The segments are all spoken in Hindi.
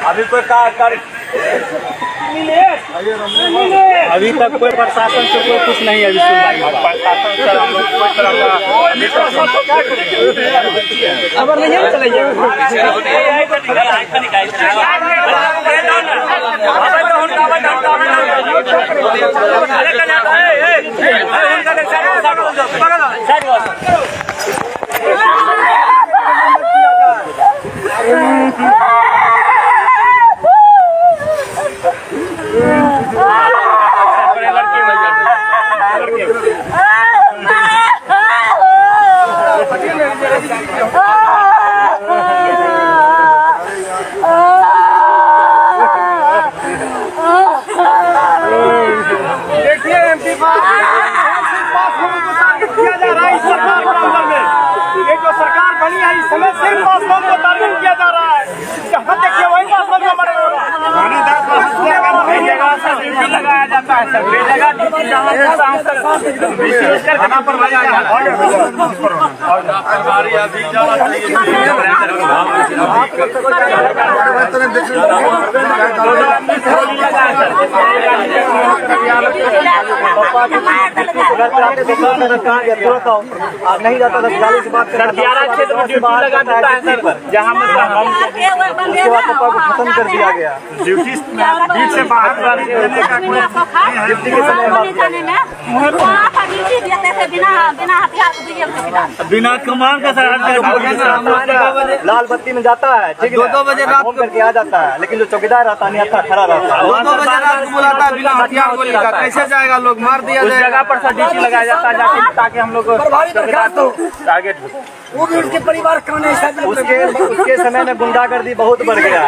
अभी कोई अभी तक कोई प्रशासन से कोई कुछ नहीं अभी सुनवाई हो रहा। प्रशासन से हम लोग कोई तरह का अब नहीं चले सरकार बनी है इस समय सिर्फ पासपोर्ट को तारीफ किया जा रहा है। देखिए वही पासपोर्ट को लगाया जाता है सर, खाना पर नहीं जाता था 40 से बात कर 11 क्षेत्र में ड्यूटी लगा देता है सर, जहाँ खत्म कर दिया गया। ड्यूटी से बाहर ड्यूटी के समय बिना कमान का लाल बत्ती में जाता है, ठीक है, 2 बजे रात करके आ जाता है, लेकिन जो चौकीदार रहता नहीं आता, खड़ा रहता है। 2 बजे रात को बुलाता है बिना हथियार गोली का, कैसे जाएगा? लोग मार दिया जाएगा। उस जगह पर सर ड्यूटी लगाया जाता है ताकि हम लोग टारगेट वो भी उनके परिवार का उसके समय में गुंडागर्दी बहुत बढ़ गया है।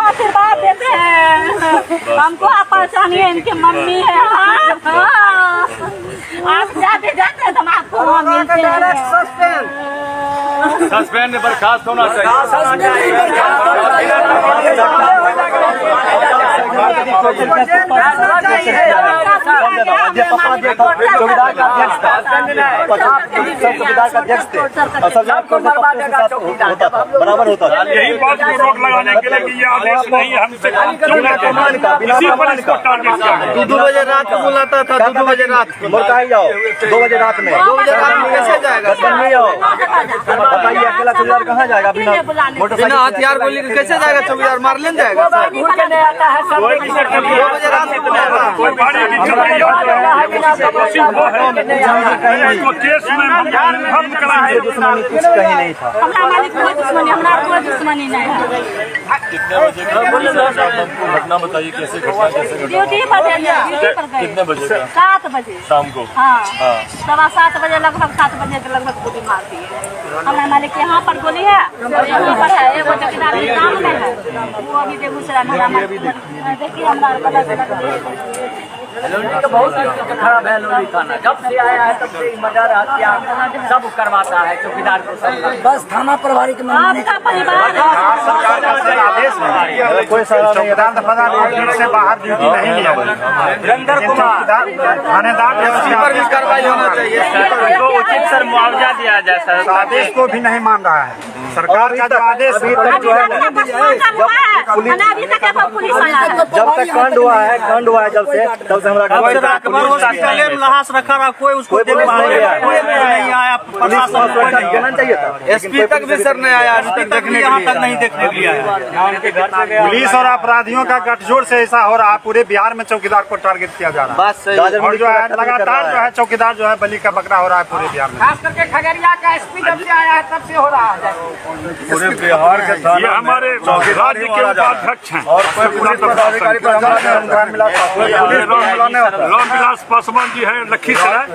आशीर्वाद देते हैं हमको, आप पहचानिए इनकी मम्मी है। आप जाते जाते हम आपको सस्पेंड बर्खास्त होना चाहिए। चौकीदार का अध्यक्ष थे, बराबर होता था। यही बात को रोक लगाने के लिए कि ये आदेश नहीं है हमसे 2 बजे रात को बुलाता था। 2 बजे रात जाओ, 2 बजे रात में 2 बजे रात में कैसे जाएगा? बताइए अकेला चौकीदार कहाँ जाएगा? बिना हथियार गोली कैसे जाएगा? चौकीदार मार ले जाएगा। 2 बजे रात में कुछ कहीं नहीं था। घटना बताइए कैसे घटना कितने बजे? 7 बजे शाम को। हाँ 7:15 बजे लगभग 7 बजे के लगभग गोली मार दी है। हमारे मालिक यहाँ पर गोली है, यहाँ पर है, एगो चौकीदार काम में है, वो अभी बेगूसराय में। देखिए हमारा बहुत खराब है लोली थाना, जब से आया है तब से मर्डर हत्या सब करवाता है चौकीदार को। बस थाना प्रभारी के आपका परिवार कोई चौकीदार से बाहर ड्यूटी नहीं लिया। वीरेंद्र कुमार थानेदार पर भी कार्रवाई होना चाहिए, उनको उचित सर मुआवजा दिया जाए सर। आदेश को भी नहीं मान रहा है सरकार का जो आदेश जो है। जब तक कांड हुआ है जब से हमारा लहास रखा रहा, कोई उसको नहीं आया। देना चाहिए था। एसपी तक भी सर नहीं आया, देखने यहाँ तक नहीं देखने के लिए आया। पुलिस और अपराधियों का गठजोड़ से ऐसा हो रहा है। पूरे बिहार में चौकीदार को टारगेट किया जा रहा है। बस और जो है लगातार जो है चौकीदार जो है बलि का बकरा हो रहा है पूरे बिहार में। खास करके खगड़िया का एसपी जब से आया है तब से हो रहा है। पूरे बिहार के ये हमारे राज्य के उपाध्यक्ष हैं और रामविलास पासवान जी हैं लखीसराय,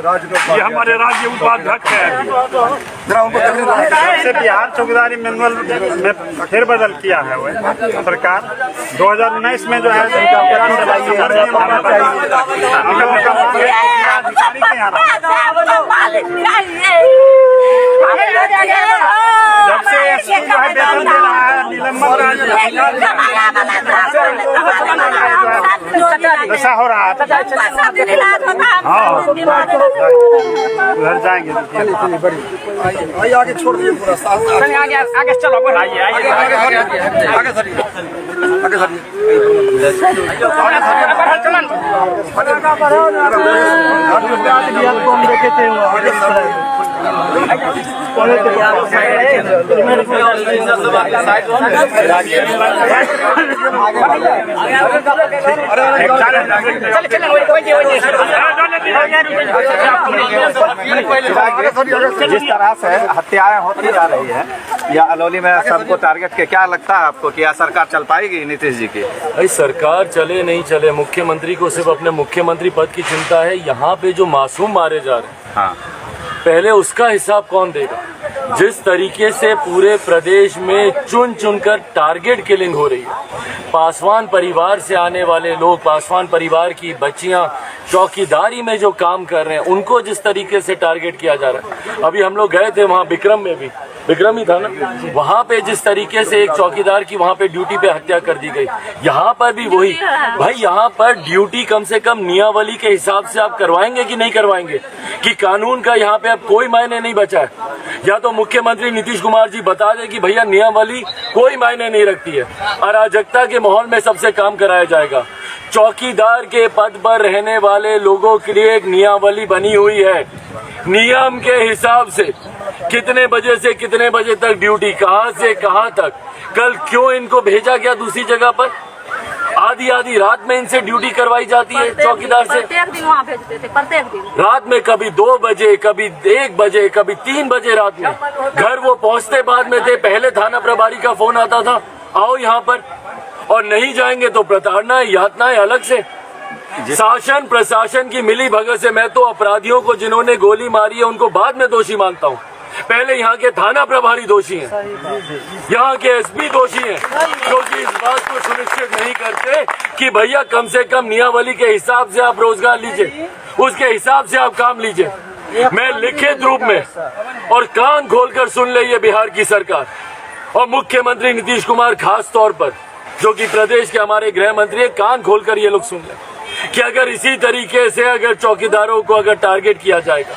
ये हमारे राज्य उपाध्यक्ष हैं। से बिहार चौकीदारी मैनुअल में फेरबदल किया है वो सरकार 2019 में जो है जब से जो है वेतन दे रहा है निलंबन नशा हो रहा है। सब दिन इलाज होता है, हाँ। सब दिन बीमार उधर जाएंगे। आइए आगे छोड़ दीजिए पूरा चलिए आगे चलो आइए आगे सरिए हम देखे थे जिस तरह से हत्याएं होती जा रही है या अलौली में सबको टारगेट के, क्या लगता है आपको कि यह सरकार चल पाएगी नीतीश जी की? भाई सरकार चले नहीं चले, मुख्यमंत्री को सिर्फ अपने मुख्यमंत्री पद की चिंता है। यहाँ पे जो मासूम मारे जा रहे हैं, हाँ, पहले उसका हिसाब कौन देगा? जिस तरीके से पूरे प्रदेश में चुन चुनकर टारगेट किलिंग हो रही है, पासवान परिवार से आने वाले लोग, पासवान परिवार की बच्चियां चौकीदारी में जो काम कर रहे हैं, उनको जिस तरीके से टारगेट किया जा रहा है। अभी हम लोग गए थे वहाँ विक्रम में भी, विक्रम ही था ना, वहाँ पे जिस तरीके से एक चौकीदार की वहाँ पे ड्यूटी पे हत्या कर दी गई, यहाँ पर भी वही। भाई यहाँ पर ड्यूटी कम से कम नियमावली के हिसाब से आप करवाएंगे कि नहीं करवाएंगे? कि कानून का यहाँ पे अब कोई मायने नहीं बचा है। या तो मुख्यमंत्री नीतीश कुमार जी बता दें कि भैया नियमावली कोई मायने नहीं रखती है, अराजकता के माहौल में सबसे काम कराया जाएगा। चौकीदार के पद पर रहने वाले लोगों के लिए एक नियमावली बनी हुई है, नियम के हिसाब से कितने बजे से कितने बजे तक ड्यूटी, कहां से कहां तक। कल क्यों इनको भेजा गया दूसरी जगह पर? आधी आधी रात में इनसे ड्यूटी करवाई जाती है चौकीदार से। प्रत्येक दिन वहाँ भेजते थे, प्रत्येक दिन रात में कभी 2 बजे, कभी 1 बजे, कभी 3 बजे रात में। घर वो पहुंचते बाद में थे, पहले थाना प्रभारी का फोन आता था, आओ यहाँ पर, और नहीं जाएंगे तो प्रताड़ना यातनाएं अलग से। शासन प्रशासन की मिली भगत से मैं तो अपराधियों को जिन्होंने गोली मारी है उनको बाद में दोषी मानता हूँ। पहले यहाँ के थाना प्रभारी दोषी हैं, यहाँ के एसपी दोषी हैं, क्योंकि इस बात को सुनिश्चित नहीं करते कि भैया कम से कम नियमावली के हिसाब से आप रोजगार लीजिए, उसके हिसाब से आप काम लीजिए। मैं लिखित रूप में और कान खोलकर सुन ले ये बिहार की सरकार और मुख्यमंत्री नीतीश कुमार खास तौर पर, जो कि प्रदेश के हमारे गृह मंत्री है, कान खोलकर ये लोग सुन लें कि अगर इसी तरीके से अगर चौकीदारों को अगर टारगेट किया जाएगा,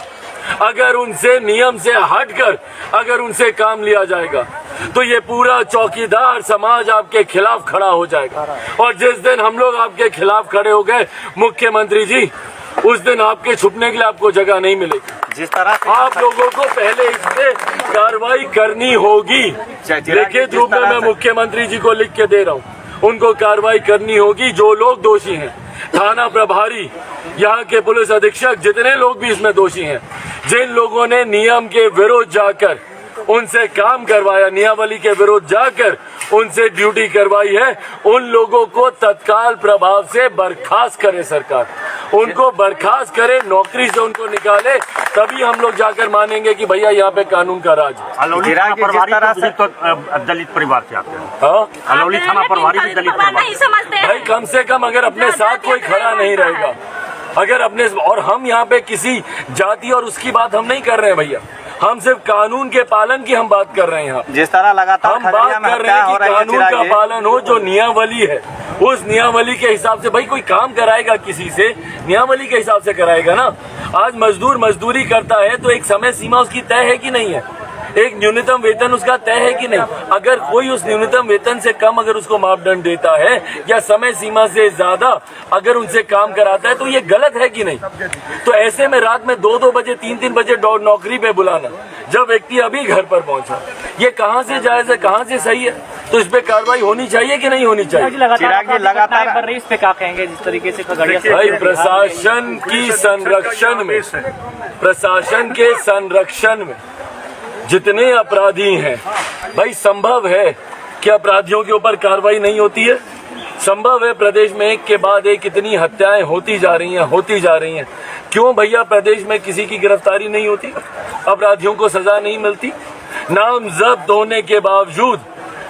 अगर उनसे नियम से हटकर अगर उनसे काम लिया जाएगा, तो ये पूरा चौकीदार समाज आपके खिलाफ खड़ा हो जाएगा। और जिस दिन हम लोग आपके खिलाफ खड़े हो गए मुख्यमंत्री जी, उस दिन आपके छुपने के लिए आपको जगह नहीं मिलेगी। जिस तरह से आप लोगों को पहले इस पे कार्रवाई करनी होगी। लिखित रूप में मैं मुख्यमंत्री जी को लिख के दे रहा हूँ, उनको कार्रवाई करनी होगी। जो लोग दोषी हैं, थाना प्रभारी, यहाँ के पुलिस अधीक्षक, जितने लोग भी इसमें दोषी हैं, जिन लोगों ने नियम के विरोध जाकर उनसे काम करवाया, नियमावली के विरोध जाकर उनसे ड्यूटी करवाई है, उन लोगों को तत्काल प्रभाव से बर्खास्त करे सरकार, उनको बर्खास्त करे, नौकरी से उनको निकाले, तभी हम लोग जाकर मानेंगे कि भैया यहाँ पे कानून का राज है। अलौली थाना प्रभारी तो दलित परिवार से आते हैं। हाँ, अलौली थाना प्रभारी भी दलित परिवार नहीं समझते हैं। भाई कम से कम अगर अपने साथ कोई खड़ा नहीं रहेगा, अगर अपने, और हम यहाँ पे किसी जाति और उसकी बात हम नहीं कर रहे हैं भैया, हम सिर्फ कानून के पालन की हम बात कर रहे हैं। यहाँ जिस तरह लगातार हम बात कर रहे हैं कि कानून का पालन हो, जो नियमावली है उस नियमावली के हिसाब से। भाई कोई काम कराएगा किसी से, नियमावली के हिसाब से कराएगा ना। आज मजदूर मजदूरी करता है तो एक समय सीमा उसकी तय है कि नहीं है, एक न्यूनतम वेतन उसका तय है कि नहीं। अगर कोई उस न्यूनतम वेतन से कम अगर उसको मापदंड देता है या समय सीमा से ज्यादा अगर उनसे काम कराता है तो ये गलत है कि नहीं। तो ऐसे में रात में 2-2 बजे 3-3 बजे नौकरी पे बुलाना, जब व्यक्ति अभी घर पर पहुंचा, ये कहां से जायज है, कहां से सही है? तो इस पे कार्रवाई होनी चाहिए कि नहीं होनी चाहिए? लगातार इस पे क्या कहेंगे जिस तरीके से भाई प्रशासन की संरक्षण में, प्रशासन के संरक्षण में जितने अपराधी हैं, भाई संभव है कि अपराधियों के ऊपर कार्रवाई नहीं होती है? संभव है प्रदेश में एक के बाद एक कितनी हत्याएं होती जा रही हैं। क्यों भैया प्रदेश में किसी की गिरफ्तारी नहीं होती, अपराधियों को सजा नहीं मिलती? नाम जब्त होने के बावजूद,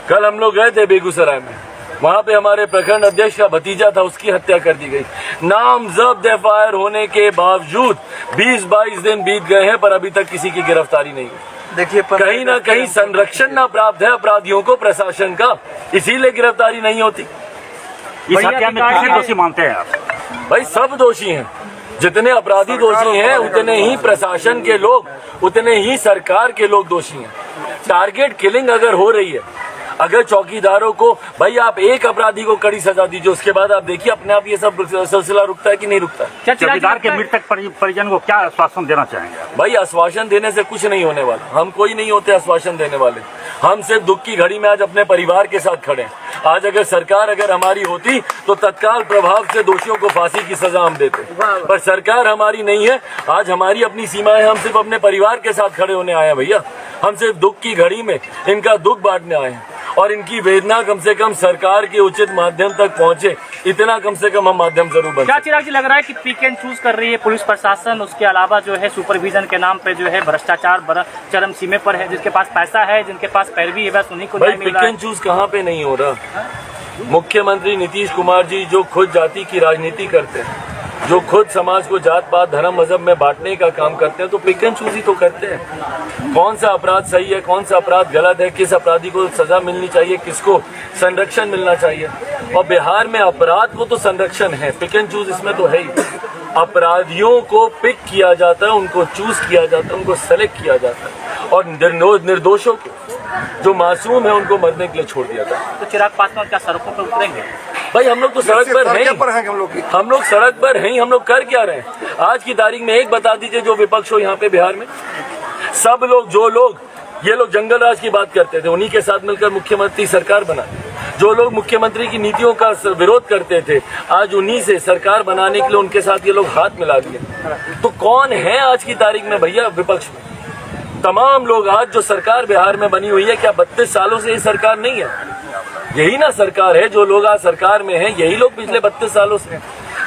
कल हम लोग गए थे बेगूसराय में, वहां पे हमारे प्रखंड अध्यक्ष का भतीजा था, उसकी हत्या कर दी गई। नाम जब्त एफआईआर होने के बावजूद 20-22 दिन बीत गए हैं पर अभी तक किसी की गिरफ्तारी नहीं हुई। देखिए कहीं ना कहीं संरक्षण ना प्राप्त है अपराधियों को प्रशासन का, इसीलिए गिरफ्तारी नहीं होती। इस हत्या में किसे दोषी मानते हैं आप? भाई सब दोषी हैं, जितने अपराधी दोषी हैं उतने ही प्रशासन के लोग, उतने ही सरकार के लोग दोषी हैं। टारगेट किलिंग अगर हो रही है, अगर चौकीदारों को, भाई आप एक अपराधी को कड़ी सजा दीजिए, उसके बाद आप देखिए अपने आप ये सब सिलसिला रुकता है कि नहीं रुकता है। चौकीदार के मृतक परिजन को क्या आश्वासन देना चाहेंगे? भाई आश्वासन देने से कुछ नहीं होने वाला, हम कोई नहीं होते आश्वासन देने वाले, हम सिर्फ दुख की घड़ी में आज अपने परिवार के साथ खड़े हैं। आज अगर सरकार अगर हमारी होती तो तत्काल प्रभाव से दोषियों को फांसी की सजा हम देते, पर सरकार हमारी नहीं है। आज हमारी अपनी सीमाएं, हम सिर्फ अपने परिवार के साथ खड़े होने आए हैं भैया। हम सिर्फ दुख की घड़ी में इनका दुख बांटने आए हैं और इनकी वेदना कम से कम सरकार के उचित माध्यम तक पहुंचे, इतना कम से कम हम माध्यम जरूर बन। क्या चिराग जी लग रहा है कि पिक एंड चूज कर रही है पुलिस प्रशासन? उसके अलावा जो है सुपरविजन के नाम पे जो है भ्रष्टाचार चरम सीमे पर है। जिसके पास पैसा है, जिनके पास पैरवी है, बस उन्हीं को भाई पिक एंड चूज कहाँ पे नहीं हो रहा। मुख्यमंत्री नीतीश कुमार जी जो खुद जाति की राजनीति करते हैं, जो खुद समाज को जात पात धर्म मजहब में बांटने का काम करते हैं, तो पिक एंड चूज ही तो करते हैं। कौन सा अपराध सही है, कौन सा अपराध गलत है, किस अपराधी को सजा मिलनी चाहिए, किसको संरक्षण मिलना चाहिए। और बिहार में अपराध को तो संरक्षण है, पिक एंड चूज इसमें तो है ही। अपराधियों को पिक किया जाता है, उनको चूज किया जाता है, उनको सेलेक्ट किया जाता है और निर्दोषों को, जो मासूम है, उनको मरने के लिए छोड़ दिया जाता है। तो चिराग पासवान क्या सड़कों पर उतरेंगे? भाई हम लोग तो सड़क पर हैं, हम लोग सड़क पर हैं। हम लोग कर क्या रहे हैं आज की तारीख में? एक बता दीजिए जो विपक्ष हो यहाँ पे बिहार में। सब लोग, जो लोग, ये लोग जंगल राज की बात करते थे, उन्हीं के साथ मिलकर मुख्यमंत्री सरकार बना। जो लोग मुख्यमंत्री की नीतियों का विरोध करते थे, आज उन्हीं से सरकार बनाने के लिए उनके साथ ये लोग हाथ मिला दिए। तो कौन है आज की तारीख में भैया विपक्ष में? तमाम लोग आज जो सरकार बिहार में बनी हुई है, क्या 32 सालों से ये सरकार नहीं है? यही ना सरकार है। जो लोग आज सरकार में हैं, यही लोग पिछले 32 सालों से।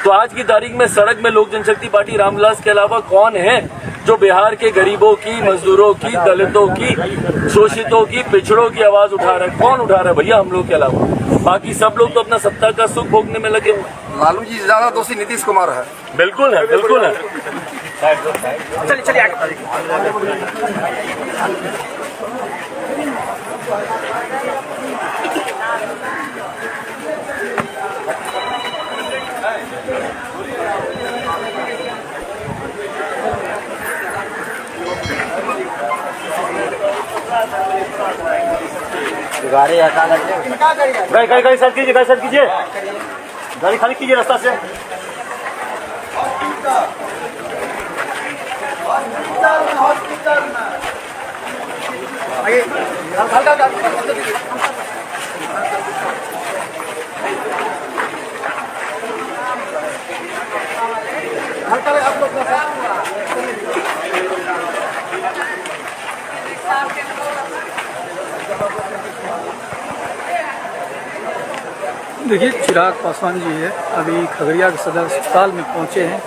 तो आज की तारीख में सड़क में लोक जनशक्ति पार्टी रामविलास के अलावा कौन है जो बिहार के गरीबों की, मजदूरों की, दलितों की, शोषितों की, पिछड़ों की आवाज उठा रहा है? कौन उठा रहा है भैया हम लोग के अलावा? बाकी सब लोग तो अपना सत्ता का सुख भोगने में लगे हुए। लालू जी ज्यादा दोषी नीतीश कुमार है। बिल्कुल है, बिल्कुल है। चलिए चलिए आगे। गाड़ी हटा गाड़ी साइड कीजिए, गाड़ी साइड कीजिए, गाड़ी खाली कीजिए रास्ता से। देखिए, चिराग पासवान जी है अभी खगड़िया के सदर अस्पताल में पहुंचे हैं।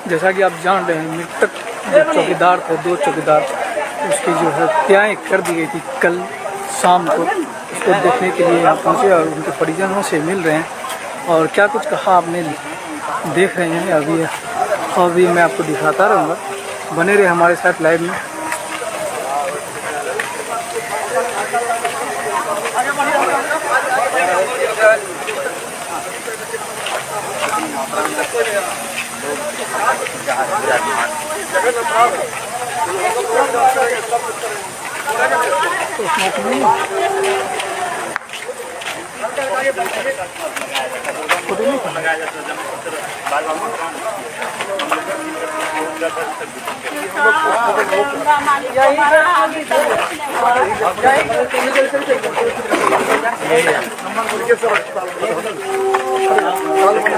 जैसा कि आप जान रहे हैं, मृतक जो चौकीदार थे, 2 चौकीदार, उसकी जो हत्याएं कर दी गई थी कल शाम को। उसको देखने के लिए यहाँ पहुंचे और उनके परिजनों से मिल रहे हैं। और क्या कुछ कहा आपने देख रहे हैं अभी मैं आपको दिखाता रहूँगा। बने रहे हमारे साथ लाइव में।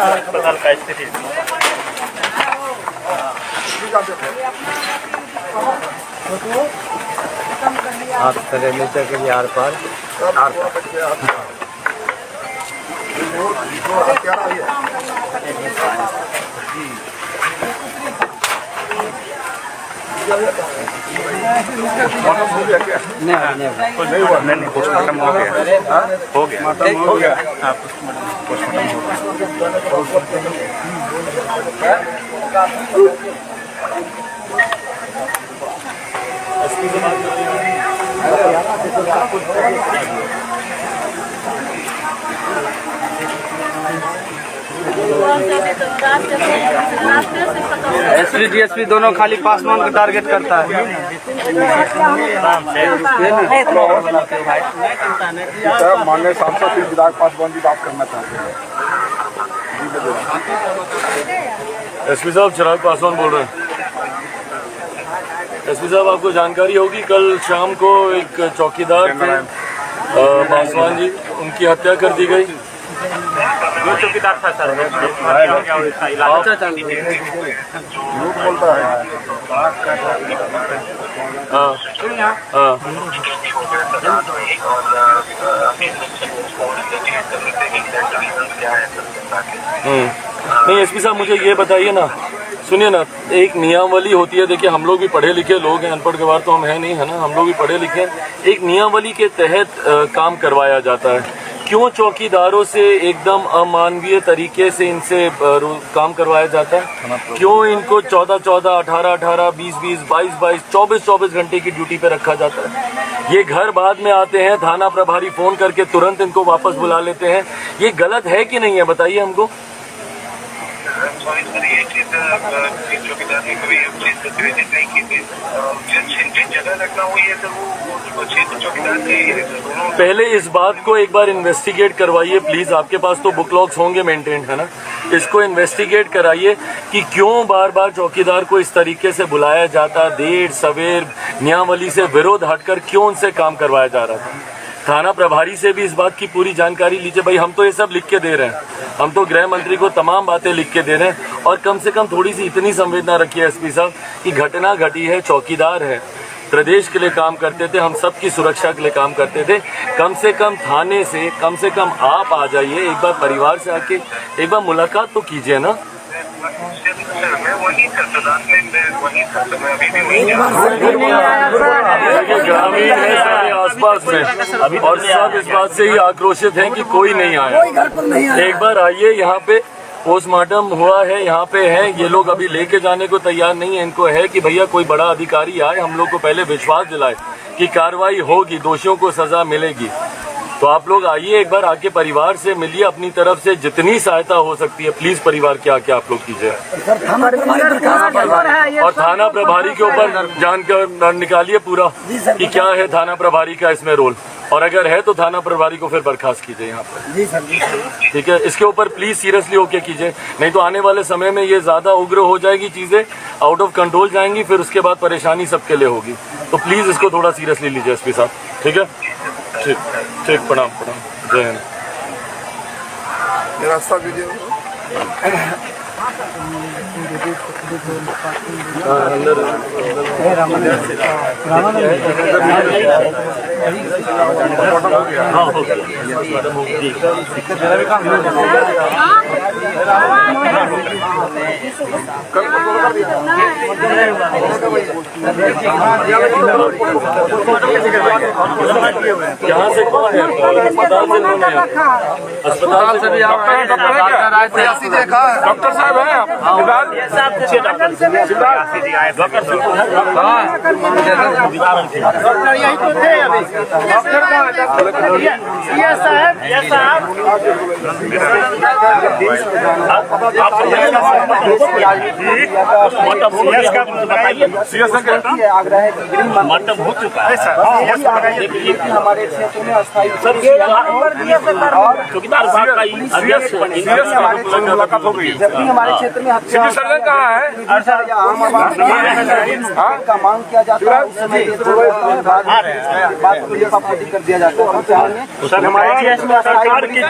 अस्पताल का स्थिति आप खड़े नीचे के लिए आर पार नहीं हुआ, नहीं पोस्टमार्टम हो गया, हो गया। हाँ, पोस्टमार्टम हो गया। एसपी डीएसपी दोनों खाली पासवान को टारगेट करता है। माननीय सांसद श्री चिराग पासवान जी बात करना चाहते हैं। एसपी साहब, चिराग पासवान बोल रहे हैं। एसपी साहब, आपको जानकारी होगी कल शाम को एक चौकीदार थे पासवान जी, उनकी हत्या कर दी गई। जो चौकीदार था सर, झूठ बोलता है। हाँ हाँ नहीं, एसपी साहब मुझे ये बताइए ना, सुनिए ना, एक नियमावली होती है। देखिए, हम लोग भी पढ़े लिखे लोग हैं, अनपढ़ गवार तो हम हैं नहीं, है ना, हम लोग भी पढ़े लिखे हैं। एक नियमावली के तहत काम करवाया जाता है। क्यों चौकीदारों से एकदम अमानवीय तरीके से इनसे काम करवाया जाता है? क्यों इनको 14-14, 18-18, 20-20, 22-22, 24-24 घंटे की ड्यूटी पे रखा जाता है? ये घर बाद में आते हैं, थाना प्रभारी फोन करके तुरंत इनको वापस बुला लेते हैं। ये गलत है कि नहीं है, बताइए हमको। ये चीज चौकीदार ने कभी विजिट नहीं की थी। जिन जगह घटना हुई है सर, वो क्षेत्र चौकीदार ने पहले इस बात को एक बार इन्वेस्टिगेट करवाइए प्लीज। आपके पास तो बुक लॉग्स होंगे मेंटेन, है ना, इसको इन्वेस्टिगेट कराइए कि क्यों बार बार चौकीदार को इस तरीके से बुलाया जाता, देर सवेर नियमावली से विरोध हटकर क्यों उनसे काम करवाया जा रहा था। थाना प्रभारी से भी इस बात की पूरी जानकारी लीजिए। भाई, हम तो ये सब लिख के दे रहे हैं, हम तो गृह मंत्री को तमाम बातें लिख के दे रहे हैं, और कम से कम थोड़ी सी इतनी संवेदना रखिए एसपी साहब कि घटना घटी है, चौकीदार है, प्रदेश के लिए काम करते थे, हम सबकी सुरक्षा के लिए काम करते थे। कम से कम थाने से कम आप आ जाइए, एक बार परिवार से आके एक बार मुलाकात तो कीजिए ना। मैं वही था सदान में, वही था, मैं अभी भी वही ग्रामीण है सारे आसपास में, और सब इस बात से ही आक्रोशित हैं कि कोई नहीं आया। एक बार आइए, यहाँ पे पोस्टमार्टम हुआ है, यहाँ पे है, ये लोग अभी लेके जाने को तैयार नहीं है। इनको है कि भैया कोई बड़ा अधिकारी आए, हम लोग को पहले विश्वास दिलाए कि कार्रवाई होगी, दोषियों को सजा मिलेगी। तो आप लोग आइए, एक बार आके परिवार से मिलिए, अपनी तरफ से जितनी सहायता हो सकती है प्लीज परिवार के आके आप लोग कीजिए। और थाना प्रभारी के ऊपर जानकर निकालिए पूरा कि क्या है थाना प्रभारी का इसमें रोल, और अगर है तो थाना प्रभारी को फिर बर्खास्त कीजिए यहाँ पर। ठीक है, इसके ऊपर प्लीज सीरियसली होके कीजिए, नहीं तो आने वाले समय में ये ज्यादा उग्र हो जाएगी, चीजें आउट ऑफ कंट्रोल जाएंगी, फिर उसके बाद परेशानी सबके लिए होगी। तो प्लीज इसको थोड़ा सीरियसली लीजिए एसपी साहब। ठीक है, ठीक ठीक, प्रणाम प्रणाम, जय हिंद। रास्ता दीजिए। अंदर यहाँ से कौन है? अस्पताल से भी देखा डॉक्टर साहब है आप? डॉक्टर यही तो थे अभी। डॉक्टर का ये साहब मतलब हो चुका है हमारे क्षेत्र में अस्थायी चौकीदार साहब का मुलाकात हो गई। जबकि हमारे क्षेत्र में सिटी सर्जन कहाँ है? का मांग किया जाता है, उस समय बात को लेकर कर दिया जाता है। सरकार की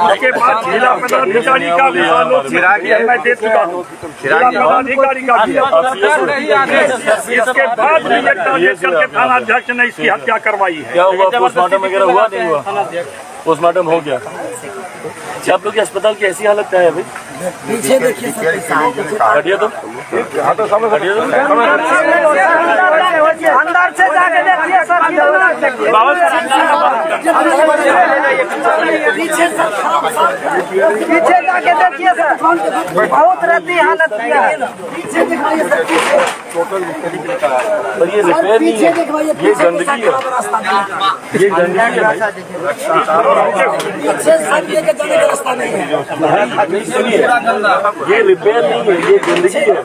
उसके बाद जिला पदाधिकारी का भी मैं दे चुका हूँ, जिला पदाधिकारी का भी। इसके बाद भी ये टारगेट करके थाना अध्यक्ष ने इसकी हत्या करवाई है। क्या हुआ? पोस्टमार्टम वगैरह हुआ नहीं हुआ? पोस्टमार्टम हो गया। आप लोग की अस्पताल की ऐसी हालत क्या है भाई? पीछे देखिए हटिए तो, हटिए तो। अंदर से जाके देखिए सर, पीछे जाके देखिए सर, बहुत रद्दी हालत किया है। पर ये रिपेयर नहीं है, ये गंदगी है, ये गंदगी है। नहीं सुनिए, ये रिपेयर नहीं है, ये गंदगी है।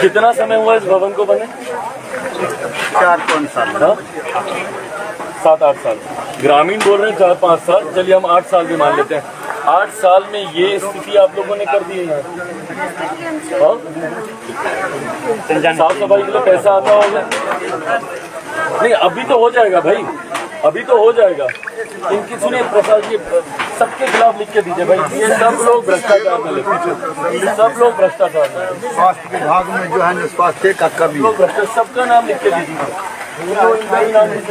कितना समय हुआ इस भवन को बने? 4-5 साल। 7-8 साल। ग्रामीण बोल रहे हैं 4-5 साल, चलिए हम 8 साल भी मान लेते हैं। 8 साल में ये स्थिति आप लोगों ने कर दी है यहाँ। साफ सफाई के लिए पैसा आता होगा? नहीं, अभी तो हो जाएगा भाई, अभी तो हो जाएगा। इनकी सुनिए, प्रसाद जी सबके खिलाफ लिख के दीजिए भाई, ये सब लोग भ्रष्टाचार में लिखते, सब लोग भ्रष्टाचार में। स्वास्थ्य विभाग में जो है स्वास्थ्य का कमी, सबका नाम लिख के दीजिए। इनका भी नाम लिख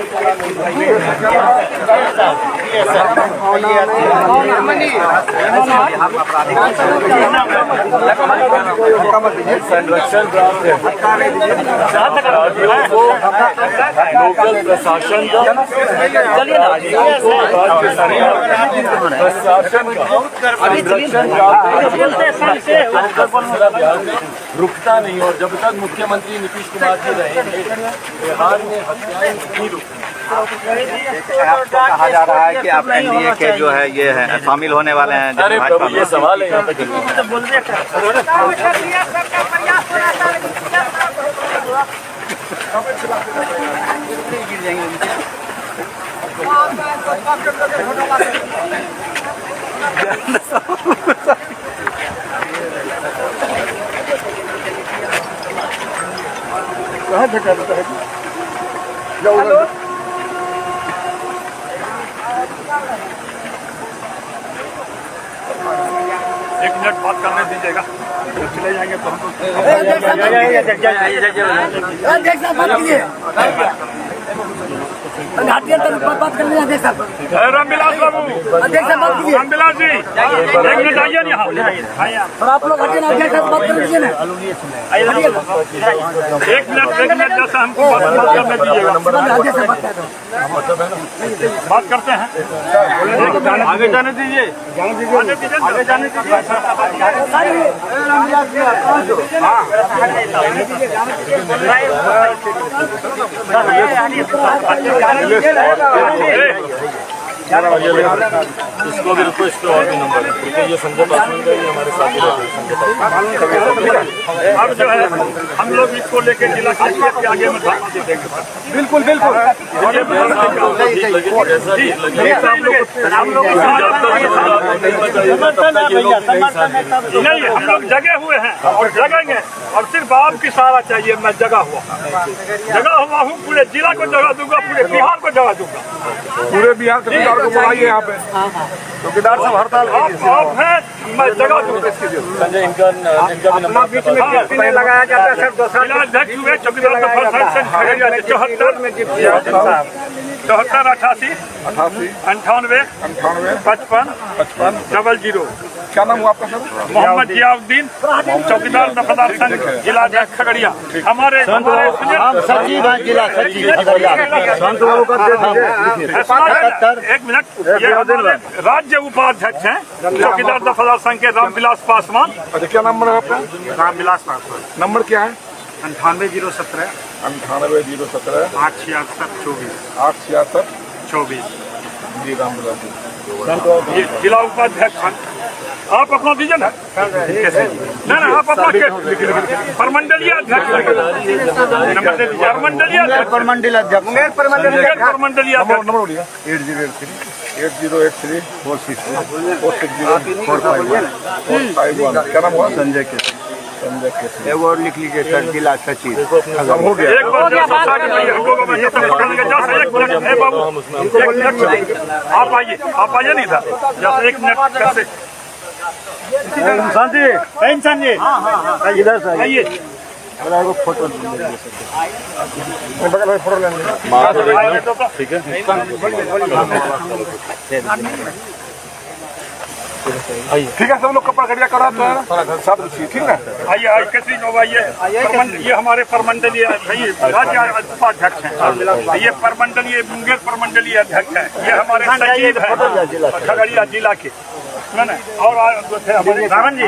संरक्षण प्राप्त है लोकल प्रशासन का, प्रशासन का संरक्षण रुकता नहीं। और जब तक मुख्यमंत्री नीतीश कुमार जी रहेंगे बिहार में हत्याएं नहीं रुकती। कहा जा रहा है कि आप एनडीए के जो है ये है शामिल होने वाले हैं। अरे प्रभु, ये सवाल है यहाँ पे। एक मिनट बात करने दीजिएगा, चले जाएंगे तो हम बात कर लीजिए अध्यक्ष साहब। रामविलास बाबू, रामविलास जी, एक मिनट आइए यहाँ। और आप लोग हटिए ना, अध्यक्ष साहब बात कर लीजिए ना। एक मिनट जैसा हमको बात करने दीजिएगा, बात करते हैं। आगे जाने दीजिए, आगे जाने दीजिए। इसको भी रिक्वेस्ट और भी नंबर है, क्योंकि ये संजय पासवान का ही हमारे साथ अब जो है हम लोग इसको लेके जिला कलेक्टर के आगे में धरना दे देंगे। बिल्कुल बिल्कुल। नहीं, हम लोग जगे हुए हैं और जगेंगे, और सिर्फ आपकी सहारा चाहिए। मैं जगा हुआ हूँ, पूरे जिला को जगा दूंगा, पूरे बिहार को जगा दूंगा। पूरे बिहार के चौकीदार को बुलाइए यहाँ पे, चौकीदार सब हड़ताल। आप हैं, मैं जगा दूंगा। संजय इनका भी नंबर बीच में नहीं लगाया जाता है सर। जिला अध्यक्ष हुए चौकीदार 74 88 98 55 00। क्या नाम हुआ आपका सर? मोहम्मद जियाउद्दीन, चौकीदार दफादार संघ, जिला अध्यक्ष खगड़िया। हमारे सचिव है जिला सचिव एक मिनट, ये हमारे राज्य उपाध्यक्ष हैं चौकीदार दफादार संघ के रामविलास पासवान। अच्छा, क्या नंबर है आपका? रामविलास पासवान। नंबर क्या है? 98017 98017 86624 86624। जी रामविलास जी, जिला उपाध्यक्ष। आप अपना दीजिए ना, ना आप अपना परमंडलीय अध्यक्ष नंबर दे दीजिए। परमंडलीय अध्यक्ष परमंडल अध्यक्ष परमंडलीय अध्यक्ष नंबर बोलिए। 8083 460 क्या नाम हुआ? संजय के एक और लिख लीजिए सर, जिला सचिव। हो गया। एक बार आप आइए नहीं था, जैसे 1 मिनट कैसे पेंशन जी इधर से आइए। फोटो लेंगे। ठीक है। ठीक है, सब लोग कपड़ा खड़िया करा तो है ना, सब ठीक है। आइए आइए केसरी बाबू आइए, ये हमारे प्रमंडलीय राज्य उपाध्यक्ष हैं, ये प्रमंडलीय मुंगेर प्रमंडलीय अध्यक्ष हैं, ये हमारे सचिव हैं खगड़िया जिला के, है ना। और सावन जी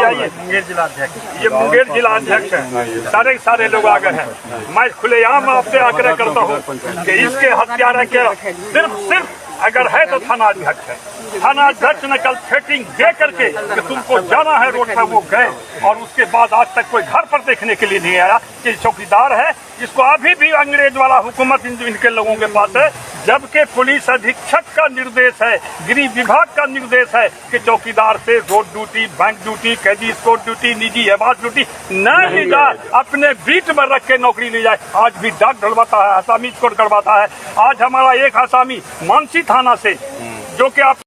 आइए, मुंगेर जिला अध्यक्ष, ये मुंगेर जिला अध्यक्ष है। सारे लोग आ गए हैं। मैं खुलेआम आपसे आग्रह करता हूँ कि इसके हत्यारे के सिर्फ अगर है तो थाना अध्यक्ष है, थाना अध्यक्ष ने कल सेटिंग दे करके कि तुमको जाना है रोड पर, वो गए और उसके बाद आज तक कोई घर पर देखने के लिए नहीं आया कि चौकीदार है जिसको अभी भी अंग्रेज वाला हुकूमत इनके लोगों के पास है, जबकि पुलिस अधीक्षक का निर्देश है, गृह विभाग का निर्देश है कि चौकीदार से रोड ड्यूटी, बैंक ड्यूटी, कैदी स्कोर ड्यूटी, निजी आवास ड्यूटी न ली जाए, अपने बीट में रख के नौकरी ली जाए। आज भी डाक ढलवाता है, आसामी स्कोर करवाता है। आज हमारा एक आसामी मानसी थाना से, जो कि आप